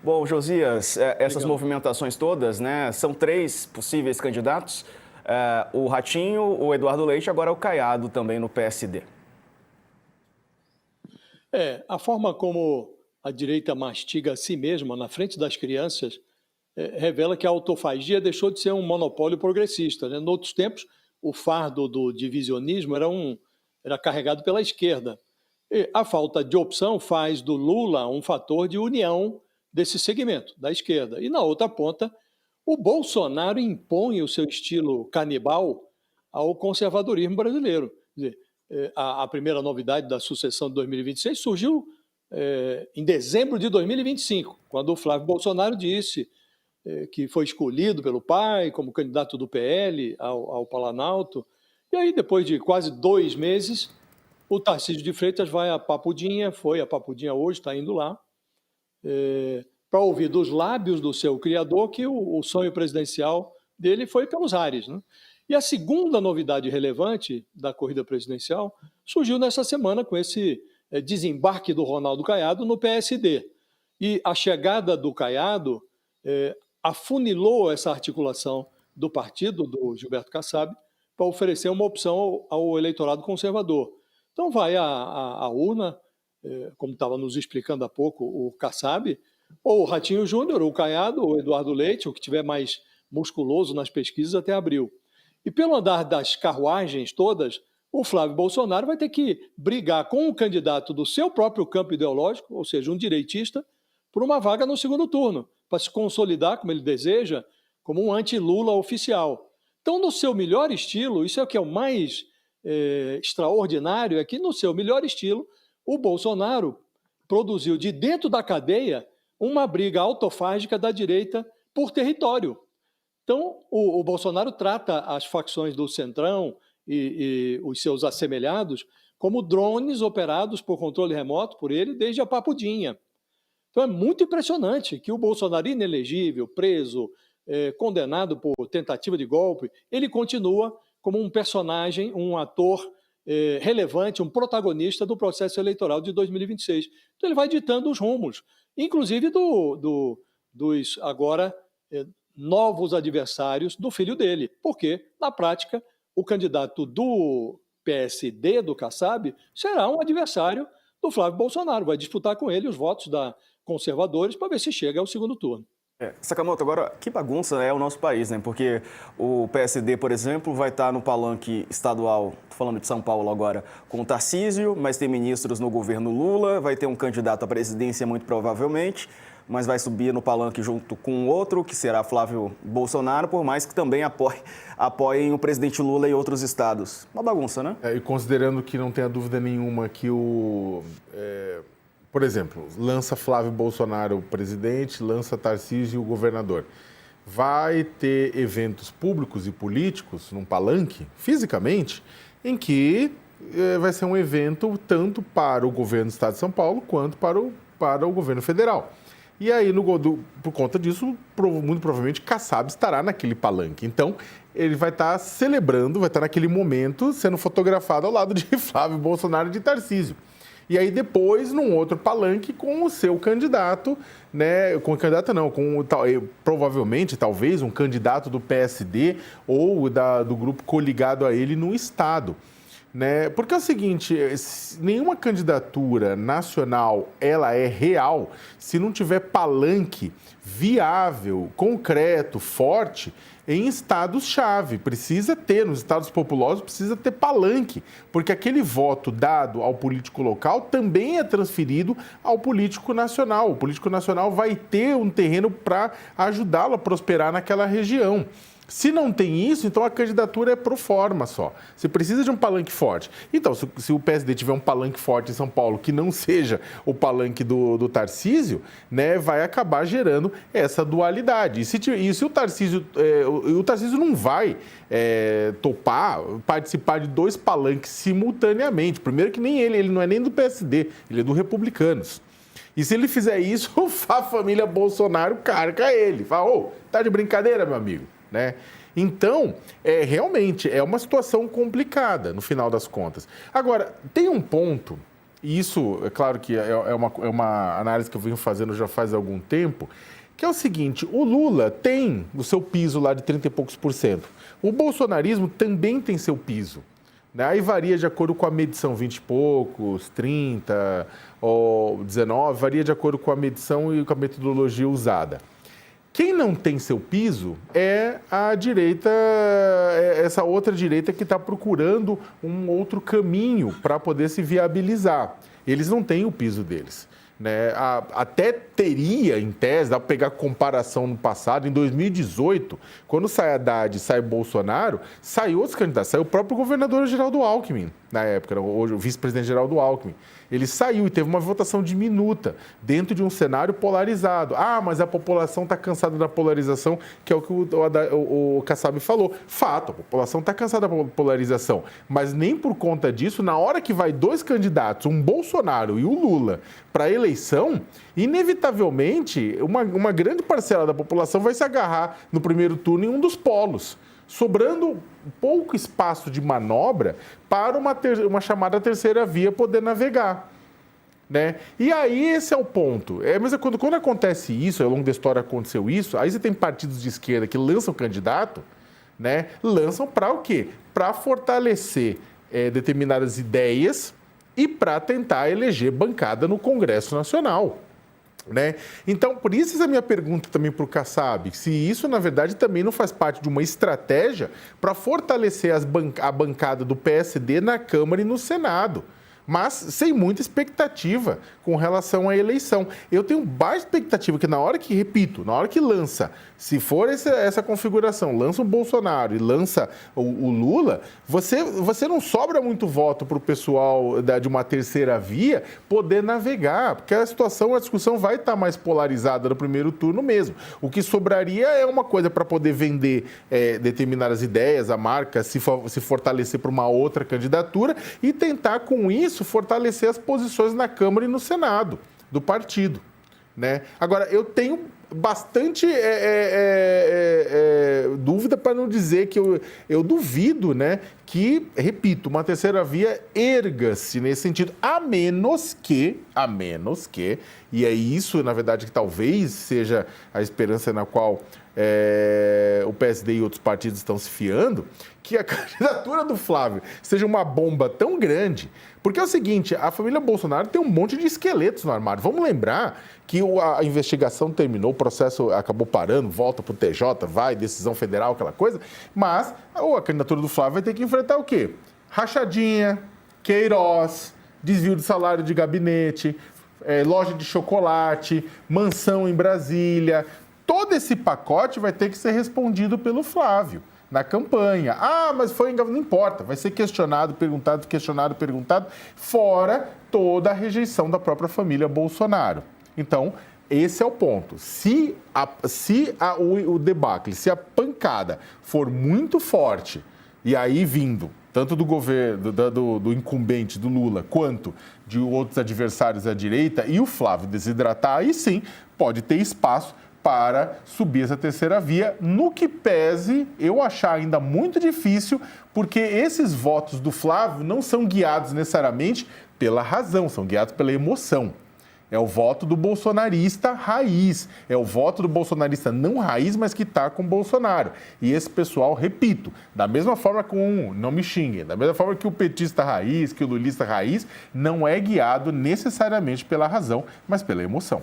Bom, Josias, essas Legal. movimentações todas, né? São 3 possíveis candidatos. O Ratinho, o Eduardo Leite, agora o Caiado também no PSD. A forma como a direita mastiga a si mesma na frente das crianças revela que a autofagia deixou de ser um monopólio progressista, né? Em outros tempos, o fardo do divisionismo era carregado pela esquerda. E a falta de opção faz do Lula um fator de união desse segmento, da esquerda. E na outra ponta, o Bolsonaro impõe o seu estilo canibal ao conservadorismo brasileiro. Quer dizer, a primeira novidade da sucessão de 2026 surgiu em dezembro de 2025, quando o Flávio Bolsonaro disse que foi escolhido pelo pai como candidato do PL ao Planalto. E aí, depois de quase 2 meses, o Tarcísio de Freitas vai a Papudinha, foi a Papudinha hoje, está indo lá, para ouvir dos lábios do seu criador que o sonho presidencial dele foi pelos ares, né? E a segunda novidade relevante da corrida presidencial surgiu nessa semana com esse desembarque do Ronaldo Caiado no PSD. E a chegada do Caiado afunilou essa articulação do partido, do Gilberto Kassab, para oferecer uma opção ao eleitorado conservador. Então vai à urna, como estava nos explicando há pouco o Kassab, ou o Ratinho Júnior, o Caiado, ou o Eduardo Leite, o que tiver mais musculoso nas pesquisas até abril. E pelo andar das carruagens todas, o Flávio Bolsonaro vai ter que brigar com um candidato do seu próprio campo ideológico, ou seja, um direitista, por uma vaga no segundo turno, para se consolidar, como ele deseja, como um anti-Lula oficial. Então, no seu melhor estilo, isso é o que é o mais extraordinário, é que no seu melhor estilo, o Bolsonaro produziu de dentro da cadeia uma briga autofágica da direita por território. Então, o Bolsonaro trata as facções do Centrão e os seus assemelhados como drones operados por controle remoto por ele desde a Papudinha. Então, é muito impressionante que o Bolsonaro inelegível, preso, condenado por tentativa de golpe, ele continua como um personagem, um ator relevante, um protagonista do processo eleitoral de 2026. Então, ele vai ditando os rumos, inclusive dos agora novos adversários do filho dele, porque, na prática, o candidato do PSD, do Kassab, será um adversário do Flávio Bolsonaro, vai disputar com ele os votos da conservadores para ver se chega ao segundo turno. Sakamoto, agora, que bagunça é o nosso país, né? Porque o PSD, por exemplo, vai estar no palanque estadual, tô falando de São Paulo agora, com o Tarcísio, mas tem ministros no governo Lula, vai ter um candidato à presidência muito provavelmente, mas vai subir no palanque junto com outro, que será Flávio Bolsonaro, por mais que também apoiem o presidente Lula em outros estados. Uma bagunça, né? E considerando que não tenha dúvida nenhuma que por exemplo, lança Flávio Bolsonaro presidente, lança Tarcísio governador. Vai ter eventos públicos e políticos num palanque, fisicamente, em que vai ser um evento tanto para o governo do Estado de São Paulo quanto para o governo federal. E aí, por conta disso, muito provavelmente, Kassab estará naquele palanque. Então, ele vai estar celebrando, vai estar naquele momento, sendo fotografado ao lado de Flávio Bolsonaro e de Tarcísio. E aí, depois, num outro palanque com o seu candidato, né? Com o candidato não, provavelmente, talvez, um candidato do PSD ou do grupo coligado a ele no Estado. Né? Porque é o seguinte, nenhuma candidatura nacional ela é real se não tiver palanque viável, concreto, forte em estados-chave. Precisa ter, nos estados populosos, precisa ter palanque, porque aquele voto dado ao político local também é transferido ao político nacional. O político nacional vai ter um terreno para ajudá-lo a prosperar naquela região. Se não tem isso, então a candidatura é pro forma só. Você precisa de um palanque forte. Então, se o PSD tiver um palanque forte em São Paulo que não seja o palanque do Tarcísio, né, vai acabar gerando essa dualidade. E se o Tarcísio não vai topar participar de 2 palanques simultaneamente. Primeiro que nem ele não é nem do PSD, ele é do Republicanos. E se ele fizer isso, a família Bolsonaro carca ele. Fala, tá de brincadeira, meu amigo? Né? Então, realmente, é uma situação complicada, no final das contas. Agora, tem um ponto e isso, é claro que é uma análise que eu venho fazendo já faz algum tempo, que é o seguinte, o Lula tem o seu piso lá de 30 e poucos %. O bolsonarismo também tem seu piso. Né? Aí varia de acordo com a medição, 20 e poucos, 30 ou 19, varia de acordo com a medição e com a metodologia usada. Quem não tem seu piso é a direita, essa outra direita que está procurando um outro caminho para poder se viabilizar. Eles não têm o piso deles. Né? Até teria, em tese, dá para pegar comparação no passado, em 2018, quando sai Haddad e sai Bolsonaro, saiu outros candidatos, saiu o próprio governador Geraldo Alckmin, na época, hoje o vice-presidente Geraldo Alckmin. Ele saiu e teve uma votação diminuta, dentro de um cenário polarizado. Ah, mas a população está cansada da polarização, que é o que o Kassab falou. Fato, a população está cansada da polarização, mas nem por conta disso, na hora que vai dois candidatos, um Bolsonaro e o Lula, para a eleição, inevitavelmente, uma grande parcela da população vai se agarrar no primeiro turno em um dos polos, sobrando pouco espaço de manobra para uma chamada terceira via poder navegar. Né? E aí esse é o ponto. Mas quando acontece isso, ao longo da história aconteceu isso, aí você tem partidos de esquerda que lançam candidato, né? Lançam para o quê? Para fortalecer determinadas ideias e para tentar eleger bancada no Congresso Nacional. Né? Então, por isso essa é a minha pergunta também para o Kassab, se isso, na verdade, também não faz parte de uma estratégia para fortalecer a bancada do PSD na Câmara e no Senado, mas sem muita expectativa com relação à eleição. Eu tenho baixa expectativa que na hora que lança, se for essa configuração, lança o Bolsonaro e lança o Lula, você não sobra muito voto para o pessoal de uma terceira via poder navegar, porque a discussão vai estar mais polarizada no primeiro turno mesmo. O que sobraria é uma coisa para poder vender determinadas ideias, a marca se fortalecer para uma outra candidatura e tentar com isso fortalecer as posições na Câmara e no Senado do partido. Né? Agora, eu tenho bastante dúvida, para não dizer que eu duvido, né, que, repito, uma terceira via erga-se nesse sentido, a menos que, e é isso, na verdade, que talvez seja a esperança na qual o PSD e outros partidos estão se fiando, que a candidatura do Flávio seja uma bomba tão grande, porque é o seguinte, a família Bolsonaro tem um monte de esqueletos no armário. Vamos lembrar que a investigação terminou, o processo acabou parando, volta para o TJ, vai, decisão federal, aquela coisa, mas a candidatura do Flávio vai ter que enfrentar o quê? Rachadinha, Queiroz, desvio de salário de gabinete, loja de chocolate, mansão em Brasília. Todo esse pacote vai ter que ser respondido pelo Flávio na campanha. Ah, mas foi enganado. Não importa, vai ser questionado, perguntado, fora toda a rejeição da própria família Bolsonaro. Então, esse é o ponto. Se o debacle, se a pancada for muito forte, e aí vindo tanto do governo, do incumbente do Lula, quanto de outros adversários à direita, e o Flávio desidratar, aí sim pode ter espaço para subir essa terceira via, no que pese eu achar ainda muito difícil, porque esses votos do Flávio não são guiados necessariamente pela razão, são guiados pela emoção. É o voto do bolsonarista raiz, é o voto do bolsonarista não raiz, mas que está com o Bolsonaro. E esse pessoal, repito, da mesma forma não me xinguem, da mesma forma que o petista raiz, que o lulista raiz, não é guiado necessariamente pela razão, mas pela emoção.